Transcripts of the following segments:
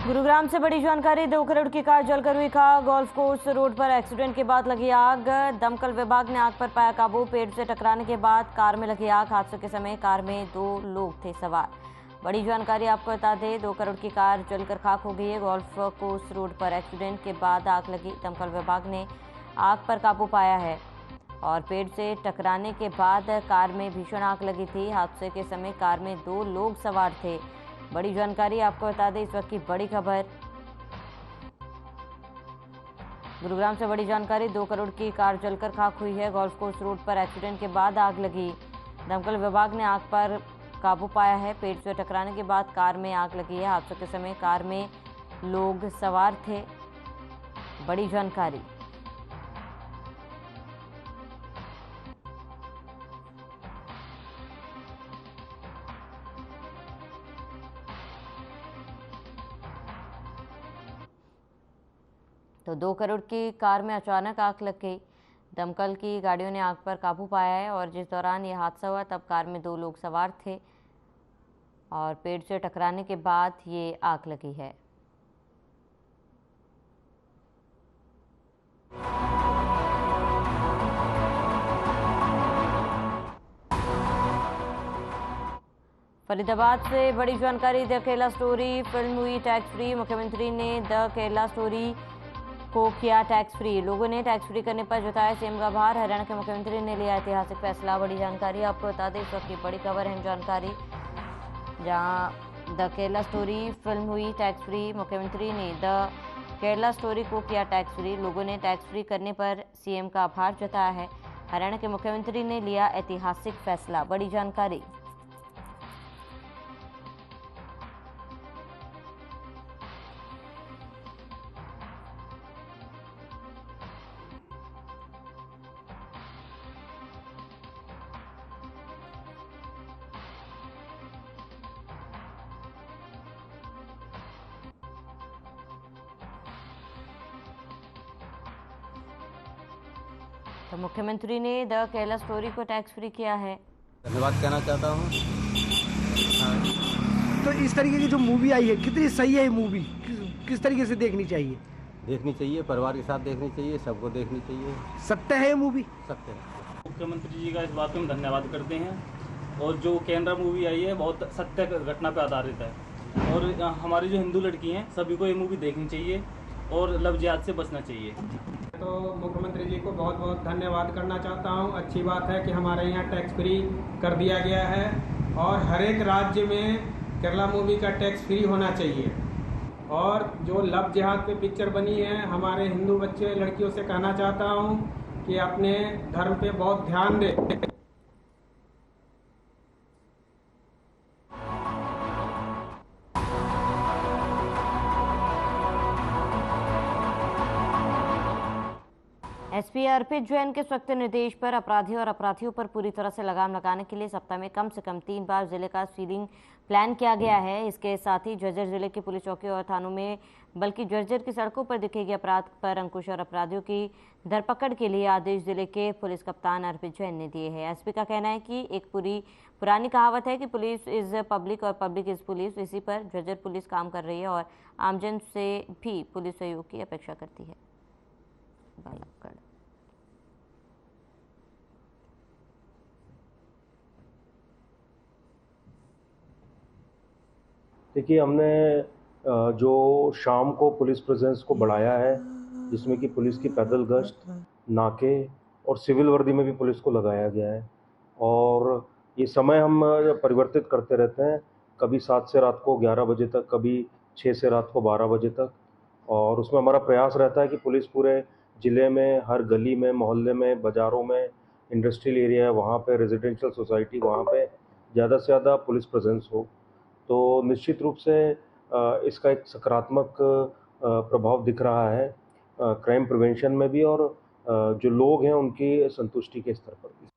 गुरुग्राम से बड़ी जानकारी। 2 करोड़ की कार जलकर हुई खाक। गोल्फ कोर्स रोड पर एक्सीडेंट के बाद लगी आग। दमकल विभाग ने आग पर पाया काबू। पेड़ से टकराने के बाद कार में लगी आग। हादसे के समय कार में 2 लोग थे सवार। बड़ी जानकारी आपको बता दें, 2 करोड़ की कार जलकर खाक हो गई है। गोल्फ कोर्स रोड पर एक्सीडेंट के बाद आग लगी। दमकल विभाग ने आग पर काबू पाया है और पेड़ से टकराने के बाद कार में भीषण आग लगी थी। हादसे के समय कार में 2 लोग सवार थे। बड़ी जानकारी आपको बता दें, इस वक्त की बड़ी खबर। गुरुग्राम से बड़ी जानकारी। 2 करोड़ की कार जलकर खाक हुई है। गोल्फ कोर्स रोड पर एक्सीडेंट के बाद आग लगी। दमकल विभाग ने आग पर काबू पाया है। पेड़ से टकराने के बाद कार में आग लगी है। हादसे के समय कार में लोग सवार थे। बड़ी जानकारी। तो 2 करोड़ की कार में अचानक आग लग गई। दमकल की गाड़ियों ने आग पर काबू पाया है और जिस दौरान ये हादसा हुआ तब कार में 2 लोग सवार थे और पेड़ से टकराने के बाद ये आग लगी है। फरीदाबाद से बड़ी जानकारी। द केरला स्टोरी फिल्म हुई टैक्स फ्री। मुख्यमंत्री ने द केरला स्टोरी को किया टैक्स फ्री। लोगों ने टैक्स फ्री करने पर जताया सीएम का आभार। हरियाणा के मुख्यमंत्री ने लिया ऐतिहासिक फैसला। बड़ी जानकारी आपको बता दें, इस वक्त की बड़ी खबर है जानकारी, जहां द केरला स्टोरी फिल्म हुई टैक्स फ्री। मुख्यमंत्री ने द केरला स्टोरी को किया टैक्स फ्री। लोगों ने टैक्स फ्री करने पर सीएम का आभार जताया है। हरियाणा के मुख्यमंत्री ने लिया ऐतिहासिक फैसला। बड़ी जानकारी। तो मुख्यमंत्री ने द केरला स्टोरी को टैक्स फ्री किया है। धन्यवाद कहना चाहता हूँ। तो इस तरीके की जो मूवी आई है कितनी सही है ये मूवी, किस तरीके से देखनी चाहिए? देखनी चाहिए, परिवार के साथ देखनी चाहिए, सबको देखनी चाहिए। सत्य है ये मूवी? सत्य है। मुख्यमंत्री जी का इस बात पे हम धन्यवाद करते हैं और जो केनरा मूवी आई है बहुत सत्य घटना पर आधारित है और हमारी जो हिंदू लड़की हैं सभी को ये मूवी देखनी चाहिए और लव जिहाद से बचना चाहिए। तो मुख्यमंत्री जी को बहुत बहुत धन्यवाद करना चाहता हूं। अच्छी बात है कि हमारे यहाँ टैक्स फ्री कर दिया गया है और हर एक राज्य में केरला मूवी का टैक्स फ्री होना चाहिए। और जो लव जिहाद पे पिक्चर बनी है, हमारे हिंदू बच्चे लड़कियों से कहना चाहता हूं कि अपने धर्म पे बहुत ध्यान दें। एसपी अर्पित जैन के सख्त निर्देश पर अपराधियों और अपराधियों पर पूरी तरह से लगाम लगाने के लिए सप्ताह में कम से कम 3 बार जिले का सीलिंग प्लान किया गया है। इसके साथ ही जर्जर जिले की पुलिस चौकियों और थानों में बल्कि जर्जर की सड़कों पर दिखेगी अपराध पर अंकुश और अपराधियों की धरपकड़ के लिए आदेश जिले के पुलिस कप्तान अर्पित जैन ने दिए हैं। एसपी का कहना है कि एक पुरानी कहावत है कि पुलिस इज पब्लिक और पब्लिक इज पुलिस। इसी पर जर्जर पुलिस काम कर रही है और आमजन से भी पुलिस सहयोग की अपेक्षा करती है। बालागढ़ देखिए, हमने जो शाम को पुलिस प्रेजेंस को बढ़ाया है, जिसमें कि पुलिस की पैदल गश्त, नाके और सिविल वर्दी में भी पुलिस को लगाया गया है और ये समय हम परिवर्तित करते रहते हैं, कभी 7 से रात को 11 बजे तक, कभी 6 से रात को 12 बजे तक। और उसमें हमारा प्रयास रहता है कि पुलिस पूरे ज़िले में, हर गली में, मोहल्ले में, बाज़ारों में, इंडस्ट्रियल एरिया है वहाँ पे, रेजिडेंशियल सोसाइटी वहाँ पे ज़्यादा से ज़्यादा पुलिस प्रेजेंस हो। तो निश्चित रूप से इसका एक सकारात्मक प्रभाव दिख रहा है क्राइम प्रिवेंशन में भी और जो लोग हैं उनकी संतुष्टि के स्तर पर भी।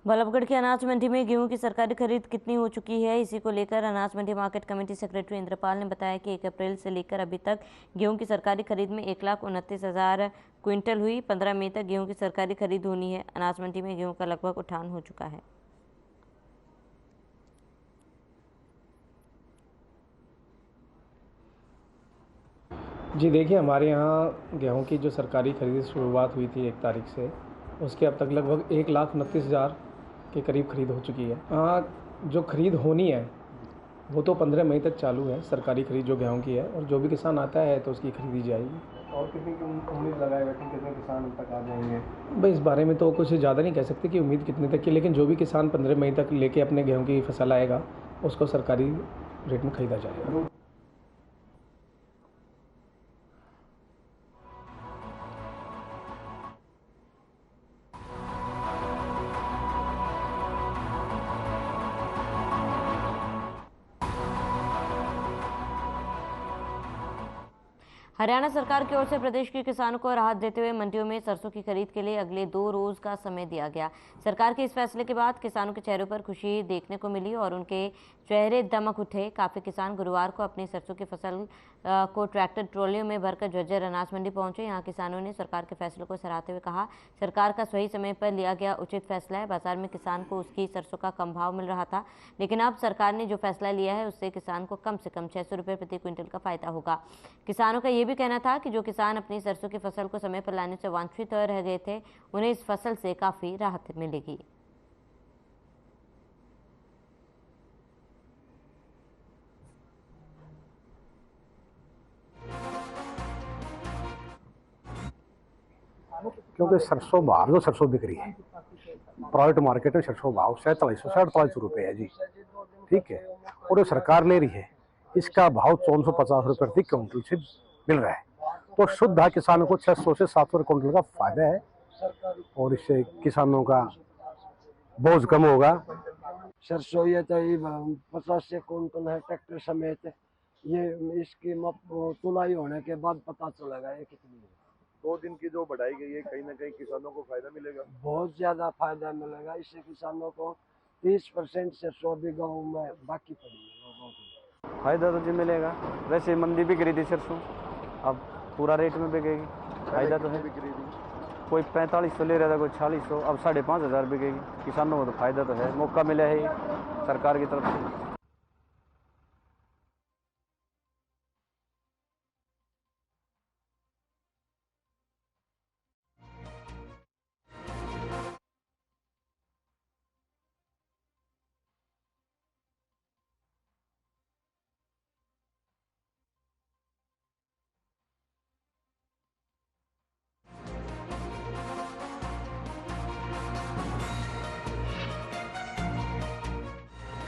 बल्लभगढ़ की अनाज मंडी में गेहूं की सरकारी खरीद कितनी हो चुकी है, इसी को लेकर अनाज मंडी मार्केट कमेटी सेक्रेटरी इंद्रपाल ने बताया कि 1 अप्रैल से लेकर अभी तक गेहूं की सरकारी खरीद में 1,29,000 क्विंटल हुई। 15 मई तक गेहूं की सरकारी खरीद होनी है। अनाज मंडी में गेहूं का लगभग उठान हो चुका है। जी देखिए, हमारे यहाँ गेहूं की जो सरकारी खरीद शुरुआत हुई थी 1 तारीख से, उसके अब तक लगभग 1,29,000 के करीब खरीद हो चुकी है। जो खरीद होनी है वो तो 15 मई तक चालू है, सरकारी खरीद जो गेहूं की है, और जो भी किसान आता है तो उसकी खरीदी जाएगी। और कितनी उम्मीद लगाए बैठे कितने किसान तक आ जाएंगे? भाई इस बारे में तो कुछ ज़्यादा नहीं कह सकते कि उम्मीद कितने तक की, लेकिन जो भी किसान 15 मई तक लेके अपने गेहूँ की फसल आएगा उसको सरकारी रेट में खरीदा जाएगा। हरियाणा सरकार की ओर से प्रदेश के किसानों को राहत देते हुए मंडियों में सरसों की खरीद के लिए अगले 2 रोज का समय दिया गया। सरकार के इस फैसले के बाद किसानों के चेहरों पर खुशी देखने को मिली और उनके चेहरे दमक उठे। काफी किसान गुरुवार को अपनी सरसों की फसल को ट्रैक्टर ट्रॉलियों में भरकर झज्जर अनाज मंडी पहुंचे। यहाँ किसानों ने सरकार के फैसले को सराहते हुए कहा, सरकार का सही समय पर लिया गया उचित फैसला है। बाजार में किसान को उसकी सरसों का कम भाव मिल रहा था, लेकिन अब सरकार ने जो फैसला लिया है उससे किसान को कम से कम 600 रुपये प्रति क्विंटल का फायदा होगा। किसानों का ये भी कहना था कि जो किसान अपनी सरसों की फसल को समय पर लाने से वांछित रह गए थे, उन्हें इस फसल से काफी राहत मिलेगी। क्योंकि सरसों बाहर जो सरसों बिक रही है प्राइवेट मार्केट में सरसों भाव 4700 रुपये है जी, ठीक है, और जो सरकार ले रही है इसका भाव 450 रुपये प्रति क्विंटल से मिल रहा है, तो शुद्ध किसानों को 600 से 700 क्विंटल का फायदा है और इससे किसानों का बोझ कम होगा। सरसों ये तो 50 से क्विंटल है ट्रैक्टर समेत, ये इसकी तुलाई होने के बाद पता चलेगा ये कितनी है। 2 दिन की जो बढ़ाई गई है कहीं ना कहीं किसानों को फायदा मिलेगा, बहुत ज्यादा फायदा मिलेगा। इससे किसानों को 30% से 100 बीघा में बाकी पड़ी है लोगों को। फायदा तो जी मिलेगा। वैसे मंदी बिक रही थी सरसों, अब पूरा रेट में बिकेगी, फायदा तो है। कोई 4500 ले रहा था, कोई 4600, अब 5500 बिकेगी। किसानों को तो फायदा तो है, मौका मिला है सरकार की तरफ से।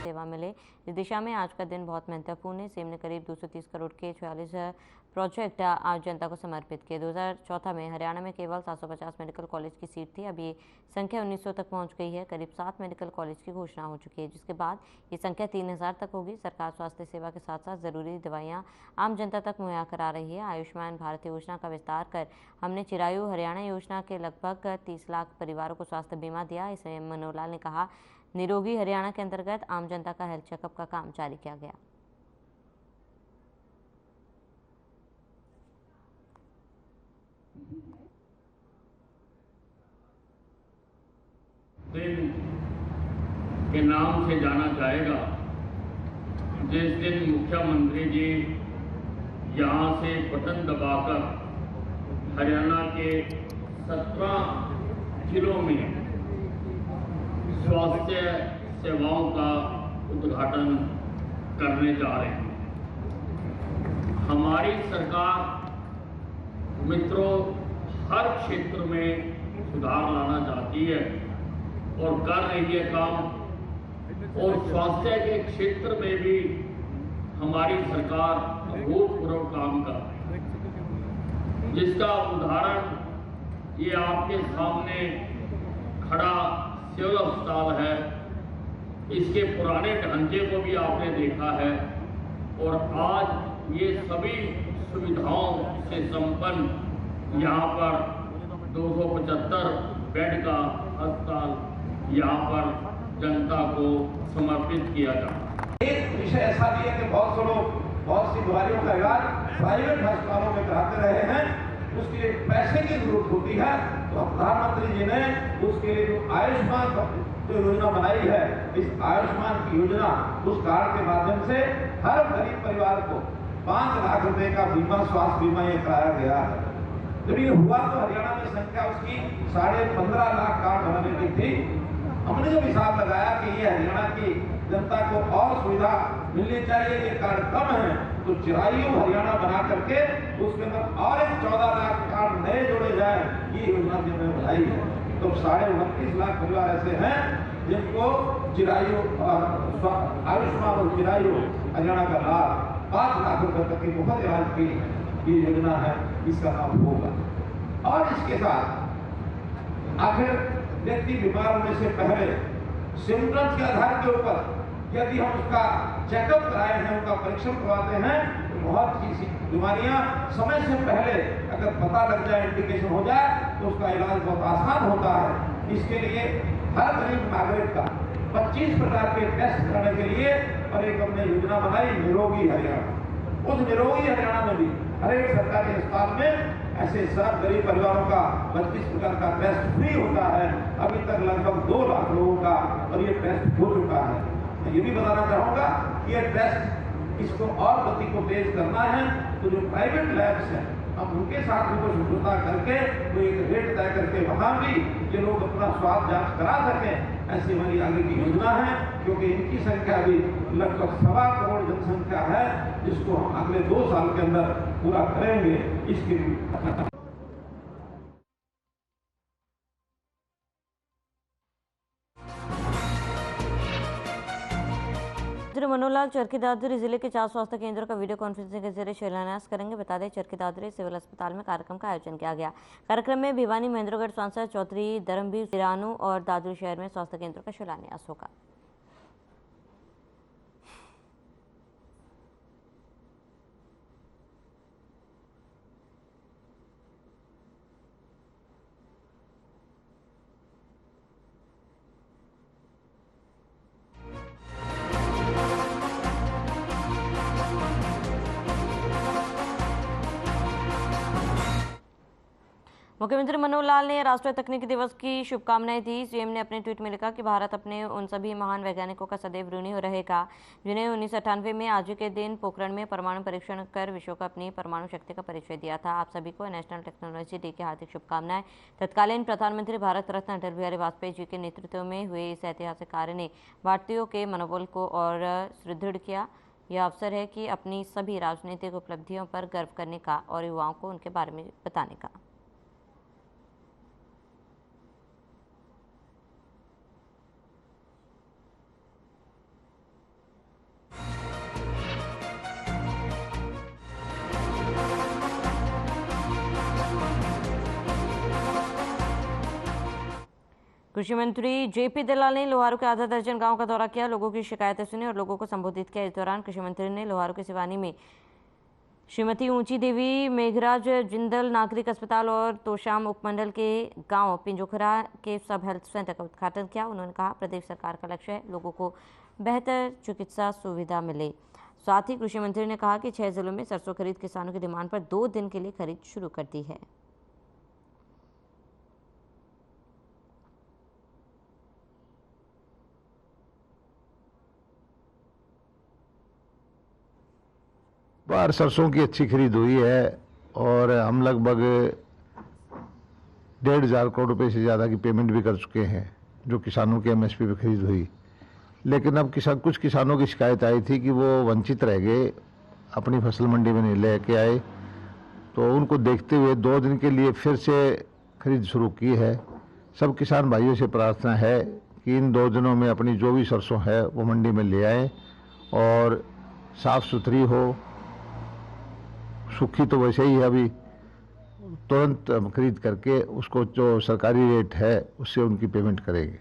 सेवा मिले, इस दिशा में आज का दिन बहुत महत्वपूर्ण है। सीएम ने करीब 230 करोड़ के 46 प्रोजेक्ट आज जनता को समर्पित किए। 2014 में हरियाणा में केवल 750 मेडिकल कॉलेज की सीट थी, अब ये संख्या 1900 तक पहुंच गई है। करीब 7 मेडिकल कॉलेज की घोषणा हो चुकी है, जिसके बाद ये संख्या 3000 तक होगी। सरकार स्वास्थ्य सेवा के साथ साथ ज़रूरी दवाइयाँ आम जनता तक मुहैया करा रही है। आयुष्मान भारत योजना का विस्तार कर हमने चिरायु हरियाणा योजना के लगभग 30 लाख परिवारों को स्वास्थ्य बीमा दिया। इसमें मनोहर ने कहा, निरोगी हरियाणा के अंतर्गत आम जनता का हेल्थ चेकअप का काम जारी किया गया। दिन के नाम से जाना जाएगा, जिस दिन मुख्यमंत्री जी यहाँ से बटन दबाकर हरियाणा के 17 जिलों में स्वास्थ्य सेवाओं का उद्घाटन करने जा रहे हैं। हमारी सरकार मित्रों हर क्षेत्र में सुधार लाना चाहती है और कर रही है काम, और स्वास्थ्य के क्षेत्र में भी हमारी सरकार अभूतपूर्व काम कर रही है, जिसका उदाहरण ये आपके सामने खड़ा सिविल अस्पताल है। इसके पुराने ढांचे को भी आपने देखा है और आज ये सभी सुविधाओं से संपन्न यहाँ पर 275 बेड का अस्पताल यहाँ पर जनता को समर्पित किया जाता है। एक विषय ऐसा भी है कि बहुत से लोग बहुत सी बीमारियों का इलाज प्राइवेट अस्पतालों में कराते रहे हैं, उसके लिए पैसे की जरूरत होती है। तो प्रधानमंत्री जी ने उसके लिए जो आयुष्मान जो योजना बनाई है, इस आयुष्मान की योजना, उस कार्ड के माध्यम से हर गरीब परिवार को 5 लाख रुपए का बीमा, स्वास्थ्य बीमा ये कराया गया है। जब ये हुआ तो हरियाणा में संख्या उसकी 15.5 लाख कार्ड बनाने की थी। हमने जब हिसाब लगाया कि ये हरियाणा की जनता को और सुविधा मिलनी चाहिए, ये कार्ड कम है, तो चिरायु हरियाणा बना करके उसके अंदर और एक 14 लाख कार्ड नए जोड़े जाए, ये योजना भी हमने बनाई है। तो 29.5 लाख परिवार ऐसे हैं जिनको चिरायु आयुष्मान और चिरायु हरियाणा का लाभ 5 लाख रुपए तक की मुफ्त इलाज की ये योजना है, इसका लाभ होगा। और इसके साथ आखिर व्यक्ति बीमार होने से पहले सिम्टम्स के आधार के ऊपर यदि हम उसका चेकअप कराए हैं, उनका परीक्षण करवाते हैं, तो बहुत सी बीमारियां समय से पहले अगर पता लग जाए, इंडिकेशन हो जाए, तो उसका इलाज बहुत आसान होता है। इसके लिए हर गरीब नागरिक का 25 प्रकार के टेस्ट कराने के लिए और एक हमने योजना बनाई, निरोगी हरियाणा। उस निरोगी हरियाणा में भी हर एक सरकारी अस्पताल में ऐसे सब गरीब परिवारों का 25 प्रकार का टेस्ट फ्री होता है। अभी तक लगभग 2 लाख लोगों का और ये टेस्ट हो चुका है। मैं ये भी बताना चाहूँगा कि ये टेस्ट इसको और गति को तेज करना है, तो जो प्राइवेट लैब्स हैं हम उनके साथ भी कुछ समझौता करके तो एक रेट तय करके वहाँ भी ये लोग अपना स्वास्थ्य जांच करा सकें, ऐसी हमारी आगे की योजना है। क्योंकि इनकी संख्या भी लगभग 1.25 करोड़ जनसंख्या है, जिसको हम अगले 2 साल के अंदर पूरा करेंगे। इसके लिए मनोहर लाल चरखी दादरी जिले के 4 स्वास्थ्य केंद्रों का वीडियो कॉन्फ्रेंसिंग के जरिए शिलान्यास करेंगे। बता दें, चरखी दादरी सिविल अस्पताल में कार्यक्रम का आयोजन किया गया। कार्यक्रम में भिवानी महेंद्रगढ़ सांसद चौधरी धर्मवीर सिरानू और दादरी शहर में स्वास्थ्य केंद्रों का शिलान्यास होगा। मुख्यमंत्री मनोहर लाल ने राष्ट्रीय तकनीकी दिवस की शुभकामनाएं दी। सीएम ने अपने ट्वीट में लिखा कि भारत अपने उन सभी महान वैज्ञानिकों का सदैव ऋणी रहेगा जिन्हें 1998 में आज के दिन पोखरण में परमाणु परीक्षण कर विश्व को अपनी परमाणु शक्ति का परिचय दिया था। आप सभी को नेशनल टेक्नोलॉजी डे की हार्दिक शुभकामनाएं। तत्कालीन प्रधानमंत्री भारत रत्न अटल बिहारी वाजपेयी जी के नेतृत्व में हुए इस ऐतिहासिक कार्य ने भारतीयों के मनोबल को और सुदृढ़ किया। यह अवसर है कि अपनी सभी राजनीतिक उपलब्धियों पर गर्व करने का और युवाओं को उनके बारे में बताने का। कृषि मंत्री जेपी दलाल ने लोहारू के आधा दर्जन गांव का दौरा किया, लोगों की शिकायतें सुनी और लोगों को संबोधित किया। इस दौरान कृषि मंत्री ने लोहारू के सिवानी में श्रीमती ऊंची देवी मेघराज जिंदल नागरिक अस्पताल और तोशाम उपमंडल के गांव पिंजोखरा के सब हेल्थ सेंटर का उद्घाटन किया। उन्होंने कहा, प्रदेश सरकार का लक्ष्य है लोगों को बेहतर चिकित्सा सुविधा मिले। साथ ही कृषि मंत्री ने कहा कि 6 जिलों में सरसों खरीद किसानों की डिमांड पर 2 दिन के लिए खरीद शुरू कर दी है। बार सरसों की अच्छी खरीद हुई है और हम लगभग 1,500 करोड़ रुपए से ज़्यादा की पेमेंट भी कर चुके हैं जो किसानों की एमएसपी पे खरीद हुई। लेकिन अब कुछ किसानों की शिकायत आई थी कि वो वंचित रह गए, अपनी फसल मंडी में नहीं लेके आए, तो उनको देखते हुए 2 दिन के लिए फिर से खरीद शुरू की है। सब किसान भाइयों से प्रार्थना है कि इन 2 दिनों में अपनी जो भी सरसों है वो मंडी में ले आएँ और साफ़ सुथरी हो। सूखी तो वैसे ही है, अभी तुरंत खरीद करके उसको जो सरकारी रेट है उससे उनकी पेमेंट करेंगे।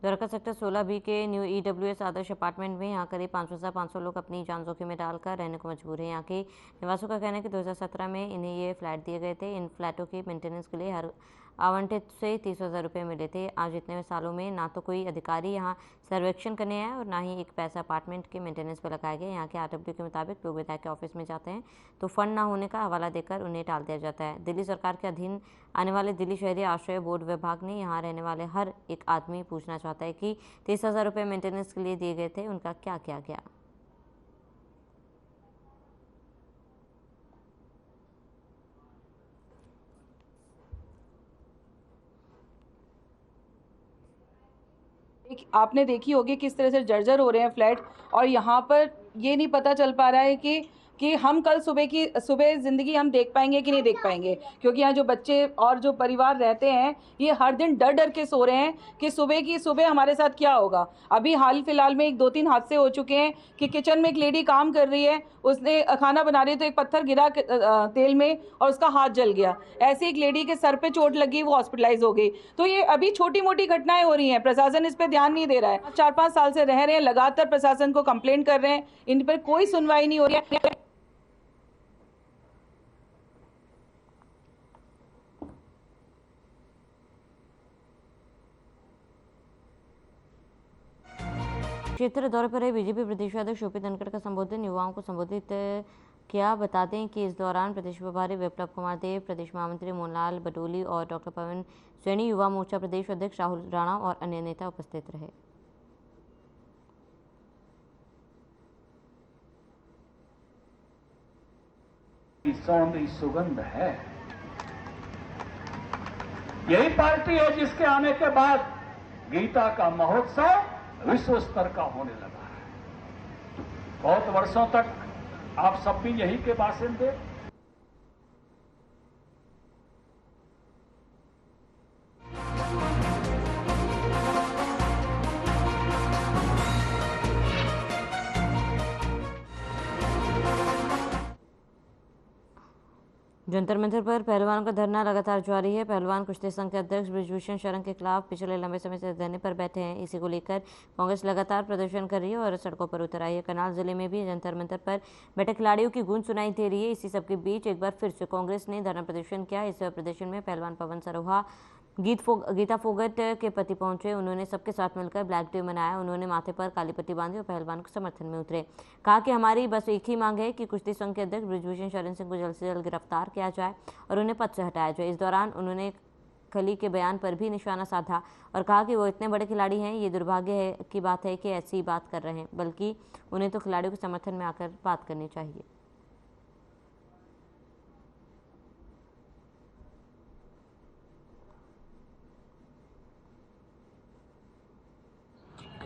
द्वारका सेक्टर 16B के न्यू EWS आदर्श अपार्टमेंट में यहाँ करीब 5,500 लोग अपनी जान जोखिम में डालकर रहने को मजबूर हैं। यहाँ के निवासियों का कहना है कि 2017 में इन्हें ये फ्लैट दिए गए थे। इन फ्लैटों की मेंटेनेंस के लिए हर आवंटित से 30,000 रुपये मिले थे। आज इतने सालों में ना तो कोई अधिकारी यहाँ सर्वेक्षण करने आया और ना ही एक पैसा अपार्टमेंट के मेंटेनेंस पर लगाया गया। यहाँ के RW के मुताबिक लोग विधायक के ऑफिस में जाते हैं तो फंड ना होने का हवाला देकर उन्हें टाल दिया जाता है। दिल्ली सरकार के अधीन आने वाले दिल्ली शहरी आश्रय बोर्ड विभाग ने यहाँ रहने वाले हर एक आदमी पूछना चाहता है कि 30,000 रुपये मेंटेनेंस के लिए दिए गए थे, उनका क्या किया गया। आपने देखी होगी किस तरह से जर्जर हो रहे हैं फ्लैट, और यहाँ पर ये नहीं पता चल पा रहा है कि हम कल सुबह ज़िंदगी हम देख पाएंगे कि नहीं देख पाएंगे, क्योंकि यहाँ जो बच्चे और जो परिवार रहते हैं ये हर दिन डर डर के सो रहे हैं कि सुबह की सुबह हमारे साथ क्या होगा। अभी हाल फिलहाल में 2-3 हादसे हो चुके हैं कि किचन में एक लेडी काम कर रही है, उसने खाना बना रही है तो एक पत्थर गिरा तेल में और उसका हाथ जल गया। ऐसे एक लेडी के सर पे चोट लगी, वो हॉस्पिटलाइज हो गई। तो ये अभी छोटी मोटी घटनाएं हो रही हैं, प्रशासन इस पर ध्यान नहीं दे रहा है। 4-5 साल से रह रहे हैं, लगातार प्रशासन को कंप्लेंट कर रहे हैं, इन पर कोई सुनवाई नहीं हो रही है। क्षेत्र दौरे पर रहे बीजेपी प्रदेश अध्यक्ष ओपी धनखड़ का संबोधन युवाओं को संबोधित किया। बता दें कि इस दौरान प्रदेश प्रभारी विप्लव कुमार देव, प्रदेश महामंत्री मोहनलाल बडोली और डॉक्टर पवन सैनी, युवा मोर्चा प्रदेश अध्यक्ष राहुल राणा और अन्य नेता उपस्थित रहे। सौंधी सुगंध है, यही पार्टी है जिसके आने के बाद गीता का महोत्सव विश्व स्तर का होने लगा है। बहुत वर्षों तक आप सब भी यही के बासिंदे। जंतर मंतर पर पहलवान का धरना लगातार जारी है। पहलवान कुश्ती संघ के अध्यक्ष बृजभूषण शरण के खिलाफ पिछले लंबे समय से धरने पर बैठे हैं। इसी को लेकर कांग्रेस लगातार प्रदर्शन कर रही है और सड़कों पर उतर आई है। करनाल जिले में भी जंतर मंतर पर बैठे खिलाड़ियों की गूंज सुनाई दे रही है। इसी सबके बीच एक बार फिर से कांग्रेस ने धरना प्रदर्शन किया। इस प्रदर्शन में पहलवान पवन सरोहा गीता फोगट के पति पहुंचे। उन्होंने सबके साथ मिलकर ब्लैक डे मनाया। उन्होंने माथे पर काली पट्टी बांधी और पहलवान के समर्थन में उतरे। कहा कि हमारी बस एक ही मांग है कि कुश्ती संघ के अध्यक्ष बृजभूषण शरण सिंह को जल्द से जल्द गिरफ्तार किया जाए और उन्हें पद से हटाया जाए। इस दौरान उन्होंने खली के बयान पर भी निशाना साधा और कहा कि वो इतने बड़े खिलाड़ी हैं, ये दुर्भाग्य की बात है कि ऐसी बात कर रहे हैं, बल्कि उन्हें तो खिलाड़ियों के समर्थन में आकर बात करनी चाहिए।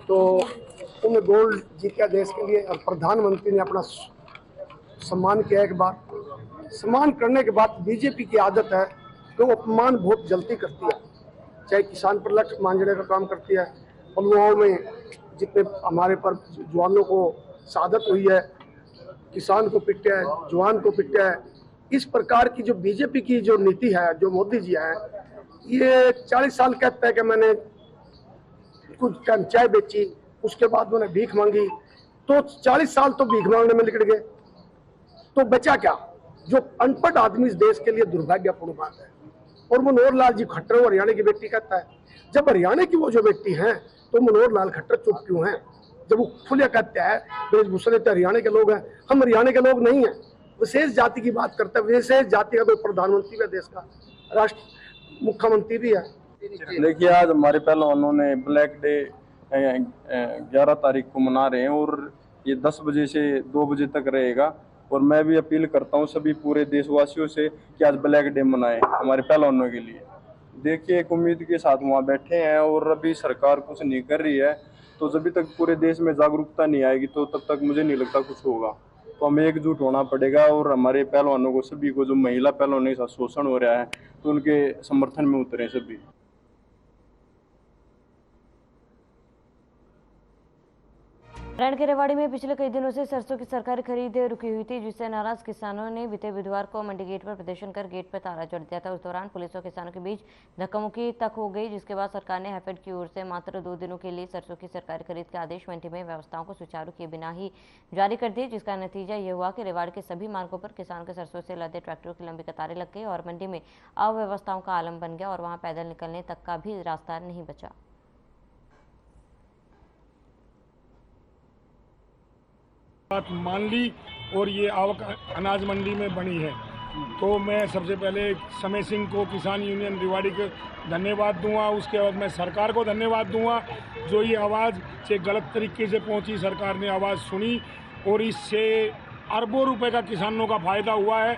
तो उन्होंने गोल्ड जीता देश के लिए और प्रधानमंत्री ने अपना सम्मान किया। एक बार सम्मान करने के बाद बीजेपी की आदत है कि वो अपमान बहुत जल्दी करती है, चाहे किसान पर लक्ष्य मांझने का काम करती है। पुलवामा में जितने हमारे पर जवानों को शहादत हुई है, किसान को पिटा है, जवान को पिटा है। इस प्रकार की जो बीजेपी की जो नीति है, जो मोदी जी है, ये 40 साल कहता है कि मैंने कुछ टाइम चाय बेची, उसके बाद मैंने भीख मांगी, तो 40 साल तो भीख मांगने में निकल गए, तो बचा क्या? जो अनपढ़ आदमी इस देश के लिए दुर्भाग्यपूर्ण बात है। और मनोहर लाल जी खट्टर हरियाणा की बेटी कहता है, जब हरियाणा की वो जो व्यक्ति हैं तो मनोहर लाल खट्टर चुप क्यों हैं? जब वो खुले कहता है बृजभूषण तो हरियाणा के लोग हैं, हम हरियाणा के लोग नहीं हैं। विशेष जाति की बात करता है, विशेष जाति का कोई प्रधानमंत्री भी है, देश का राष्ट्र मुख्यमंत्री भी है। देखिए, आज हमारे पहलवानों ने ब्लैक डे 11 तारीख को मना रहे हैं और ये 10 बजे से 2 बजे तक रहेगा। और मैं भी अपील करता हूँ सभी पूरे देशवासियों से कि आज ब्लैक डे मनाएं हमारे पहलवानों के लिए। देखिए, एक उम्मीद के साथ वहाँ बैठे हैं और अभी सरकार कुछ नहीं कर रही है, तो जब तक पूरे देश में जागरूकता नहीं आएगी तो तब तक मुझे नहीं लगता कुछ होगा। तो हमें एकजुट होना पड़ेगा और हमारे पहलवानों को, सभी को, जो महिला पहलवानों के साथ शोषण हो रहा है, तो उनके समर्थन में उतरे सभी। नारायण के रेवाड़ी में पिछले कई दिनों से सरसों की सरकारी खरीद रुकी हुई थी, जिससे नाराज किसानों ने बीते बुधवार को मंडी गेट पर प्रदर्शन कर गेट पर ताला जड़ दिया था। उस दौरान पुलिस और किसानों के बीच धक्का-मुक्की तक हो गई, जिसके बाद सरकार ने हैफेड की ओर से मात्र 2 दिनों के लिए सरसों की सरकारी खरीद के आदेश मंडी में व्यवस्थाओं को सुचारू किए बिना ही जारी कर दिए, जिसका नतीजा ये हुआ कि रेवाड़ी के सभी मार्गों पर किसानों के सरसों से लदे ट्रैक्टरों की लंबी कतारें लग गई और मंडी में अव्यवस्थाओं का आलम बन गया और वहां पैदल निकलने तक का भी रास्ता नहीं बचा। बात मान ली और ये आवक अनाज मंडी में बनी है, तो मैं सबसे पहले समय सिंह को, किसान यूनियन रेवाड़ी को धन्यवाद दूंगा। उसके बाद मैं सरकार को धन्यवाद दूंगा, जो ये आवाज़ से गलत तरीके से पहुंची, सरकार ने आवाज़ सुनी और इससे अरबों रुपए का किसानों का फायदा हुआ है।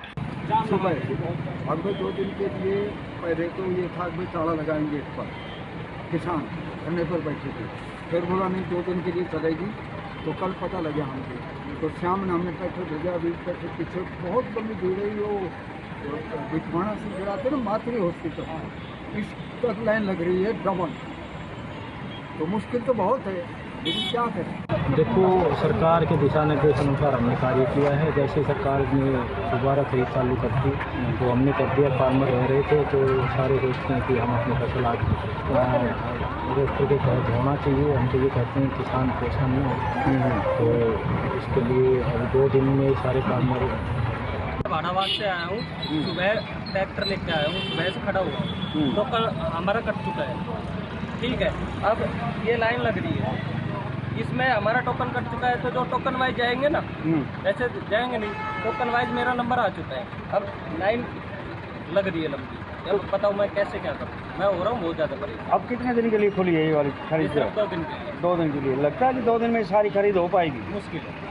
अगले 2 दिन के लिए पहले तो ये था कि ताला लगाएंगे इस पर, किसान धरने पर बैठे थे, फिर बोला नहीं 2 दिन के लिए चलेगी, तो कल पता लगा हमको, तो शाम ने हमने पेट्रोल भेजा। अभी पेट्रोल पीछे बहुत लंबी भीड़ रही, वो बिठवाना से गिराते ना मातृ हॉस्पिटल, इस तक लाइन लग रही है डबल, तो मुश्किल तो बहुत है, लेकिन क्या करें। देखो, सरकार के दिशा निर्देश अनुसार हमने कार्य किया है। जैसे सरकार ने दोबारा खरीद चालू कर दी तो हमने कर दिया। फार्मर रह रहे थे तो सारे सोचते हैं कि हम अपनी फसल आज रोस्टर के तहत होना चाहिए, हम तो ये कहते हैं किसान पोषण में, तो इसके लिए अब 2 दिन में सारे फार्मर। भानाबाद से आया हूँ, सुबह ट्रैक्टर लेके आया हूँ, सुबह से खड़ा हुआ हूँ, तो कल हमारा कट चुका है, ठीक है। अब ये लाइन लग रही है, इसमें हमारा टोकन कट चुका है, तो जो टोकन वाइज जाएंगे ना, ऐसे जाएंगे नहीं, टोकन वाइज मेरा नंबर आ चुका है, अब लाइन लग रही है लंबी। अब बताओ मैं कैसे क्या करूँ, मैं हो रहा हूँ बहुत ज़्यादा परेशान। अब कितने दिन के लिए खुली है ये वाली खरीद? 2 दिन के लिए। 2 दिन के लिए लगता है कि 2 दिन में सारी खरीद हो पाएगी? मुश्किल है।